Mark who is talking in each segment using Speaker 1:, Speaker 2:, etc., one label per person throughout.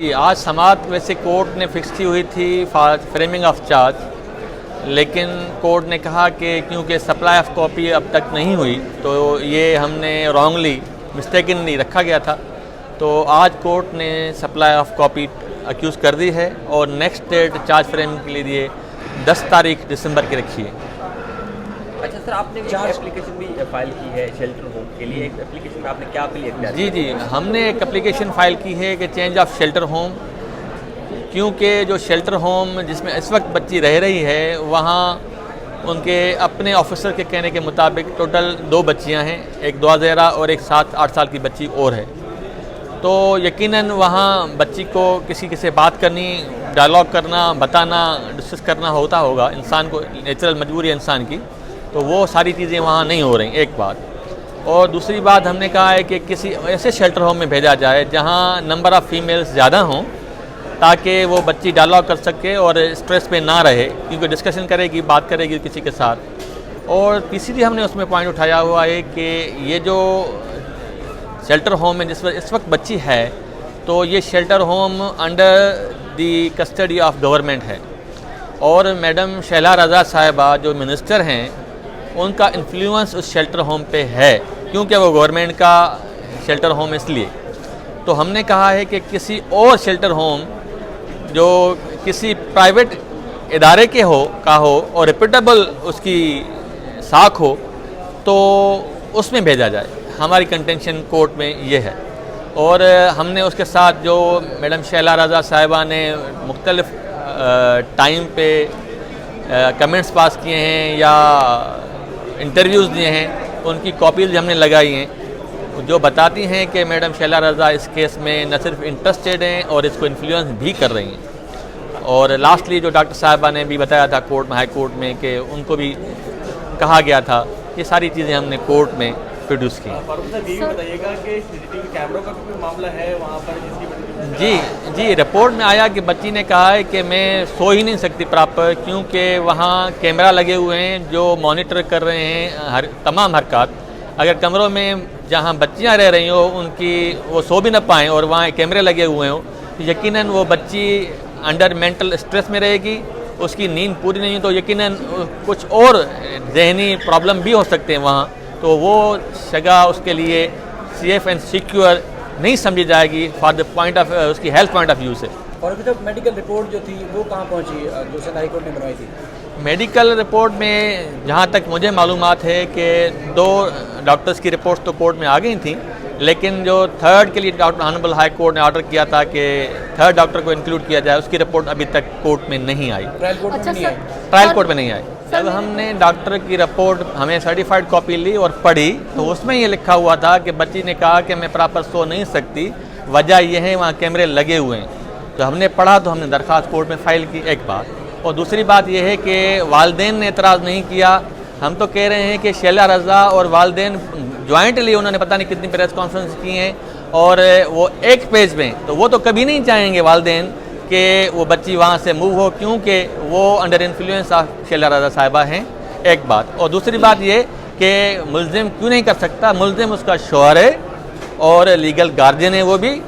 Speaker 1: آج سماعت ویسے کورٹ نے فکس کی ہوئی تھی فریمنگ آف چارج، لیکن کورٹ نے کہا کہ کیونکہ سپلائی آف کاپی اب تک نہیں ہوئی تو یہ ہم نے رانگلی مسٹیکنلی رکھا گیا تھا، تو آج کورٹ نے سپلائی آف کاپی اکیوز کر دی ہے اور نیکسٹ ڈیٹ چارج فریمنگ کے لیے 10 تاریخ دسمبر کی رکھی ہے۔
Speaker 2: اچھا سر، آپ نے ایک اپلیکیشن بھی فائل کی ہے شیلٹر ہوم کے لیے، ایک اپلیکیشن میں آپ نے کیا اپیل کیا؟
Speaker 1: جی ہم نے ایک اپلیکیشن فائل کی ہے کہ چینج آف شیلٹر ہوم، کیونکہ جو شیلٹر ہوم جس میں اس وقت بچی رہ رہی ہے وہاں ان کے اپنے آفیسر کے کہنے کے مطابق ٹوٹل 2 بچیاں ہیں، ایک 2 زیرہ اور ایک 7-8 سال کی بچی اور ہے، تو یقیناً وہاں بچی کو کسی سے بات کرنی، ڈائلاگ کرنا، بتانا، ڈسکس کرنا ہوگا، انسان کو نیچرل مجبوری ہے انسان کی، تو وہ ساری چیزیں وہاں نہیں ہو رہی، ایک بات۔ اور دوسری بات ہم نے کہا ہے کہ کسی ایسے شیلٹر ہوم میں بھیجا جائے جہاں نمبر آف فیمیلز زیادہ ہوں، تاکہ وہ بچی ڈائلاگ کر سکے اور اسٹریس پہ نہ رہے، کیونکہ ڈسکشن کرے گی، بات کرے گی کسی کے ساتھ۔ اور تیسری ہم نے اس میں پوائنٹ اٹھایا ہوا ہے کہ یہ جو شیلٹر ہوم میں جس اس وقت بچی ہے، تو یہ shelter home under the custody of government ہے، اور میڈم شیلا رضا صاحبہ جو منسٹر ہیں ان کا انفلوئنس اس شیلٹر ہوم پہ ہے، کیونکہ وہ گورنمنٹ کا شیلٹر ہوم اس لیے۔ تو ہم نے کہا ہے کہ کسی اور شیلٹر ہوم جو کسی پرائیویٹ ادارے کے ہو اور ریپیٹیبل اس کی ساکھ ہو تو اس میں بھیجا جائے۔ ہماری کنٹینشن کورٹ میں یہ ہے، اور ہم نے اس کے ساتھ جو میڈم شیلا رضا صاحبہ نے مختلف ٹائم پہ کمنٹس پاس کیے ہیں یا انٹرویوز دیے ہیں، ان کی کاپیز ہم نے لگائی ہیں، جو بتاتی ہیں کہ میڈم شیلا رضا اس کیس میں نہ صرف انٹرسٹیڈ ہیں اور اس کو انفلوئنس بھی کر رہی ہیں۔ اور لاسٹلی جو ڈاکٹر صاحبہ نے بھی بتایا تھا کورٹ میں، ہائی کورٹ میں، کہ ان کو بھی کہا گیا تھا، یہ ساری چیزیں ہم نے کورٹ میں پروڈیوس کی۔
Speaker 3: فاروق صاحب یہ بھی بتائیے گا کہ CCTV کیمروں کا کوئی معاملہ ہے وہاں پر جس کی
Speaker 1: جی رپورٹ میں آیا کہ بچی نے کہا ہے کہ میں سو ہی نہیں سکتی پراپر، کیونکہ وہاں کیمرہ لگے ہوئے ہیں جو مانیٹر کر رہے ہیں تمام حرکات۔ اگر کمروں میں جہاں بچیاں رہ رہی ہوں ان کی وہ سو بھی نہ پائیں اور وہاں کیمرے لگے ہوئے ہوں، تو یقیناً وہ بچی انڈر مینٹل اسٹریس میں رہے گی، اس کی نیند پوری نہیں، تو یقیناً کچھ اور ذہنی پرابلم بھی ہو سکتے ہیں وہاں، تو وہ جگہ اس کے لیے سیف اینڈ سیکیور نہیں سمجھی جائے گی فار دا پوائنٹ آف اس کی ہیلتھ پوائنٹ آف ویو سے۔
Speaker 4: اور ابھی تک میڈیکل رپورٹ جو تھی وہ کہاں پہنچی جو سندھ ہائی کورٹ نے بنوائی تھی؟
Speaker 1: میڈیکل رپورٹ میں جہاں تک مجھے معلومات ہے کہ 2 ڈاکٹرز کی رپورٹس تو کورٹ میں آ گئی تھیں، لیکن جو 3rd کے لیے ڈاکٹر آنریبل ہائی کورٹ نے آرڈر کیا تھا کہ 3rd ڈاکٹر کو انکلوڈ کیا جائے، اس کی رپورٹ ابھی تک کورٹ میں نہیں آئی،
Speaker 4: ٹرائل کورٹ میں نہیں آئی۔
Speaker 1: ٹرائل کورٹ میں نہیں آئی۔ جب ہم نے ڈاکٹر کی رپورٹ ہمیں سرٹیفائڈ کاپی لی اور پڑھی تو اس میں یہ لکھا ہوا تھا کہ بچی نے کہا کہ میں پراپر سو نہیں سکتی، وجہ یہ ہے وہاں کیمرے لگے ہوئے ہیں۔ تو ہم نے پڑھا تو ہم نے درخواست کورٹ میں فائل کی، ایک بات۔ اور دوسری بات یہ ہے کہ والدین نے اعتراض نہیں کیا، ہم تو کہہ رہے ہیں کہ شیلا رضا اور والدین جوائنٹلی انہوں نے پتہ نہیں کتنی پریس کانفرنس کی ہیں، اور وہ ایک پیج میں، تو وہ تو کبھی نہیں چاہیں گے والدین کہ وہ بچی وہاں سے موو ہو، کیونکہ وہ انڈر انفلوئنس آف شیلا رضا صاحبہ ہیں، ایک بات۔ اور دوسری بات یہ کہ ملزم کیوں نہیں کر سکتا، ملزم اس کا شوہر ہے اور لیگل گارڈین ہے وہ بھی،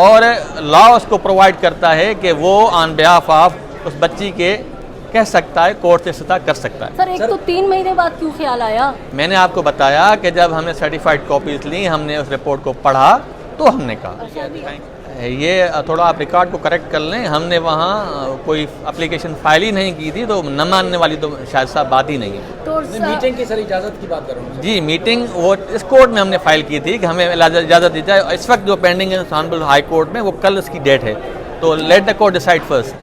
Speaker 1: اور لا اس کو پرووائڈ کرتا ہے کہ وہ آن بیہاف آف اس بچی کے کہہ سکتا ہے، کورٹ سے استدعا کر سکتا ہے۔
Speaker 5: سر ایک تو 3 مہینے بعد کیوں خیال آیا؟
Speaker 1: میں نے آپ کو بتایا کہ جب ہم نے سرٹیفائڈ کاپیز لی، ہم نے اس رپورٹ کو پڑھا تو ہم نے کہا یہ تھوڑا آپ ریکارڈ کو کریکٹ کر لیں، ہم نے وہاں کوئی اپلیکیشن فائل ہی نہیں کی تھی، تو نہ ماننے والی تو شاید صاحب بات ہی نہیں ہے۔
Speaker 5: تو
Speaker 4: میٹنگ کی سر اجازت کی بات کر رہا ہوں۔
Speaker 1: جی میٹنگ وہ اس کورٹ میں ہم نے فائل کی تھی کہ ہمیں اجازت دی جائے، اس وقت جو پینڈنگ ہے آنریبل ہائی کورٹ میں وہ کل اس کی ڈیٹ ہے، تو let the court decide first.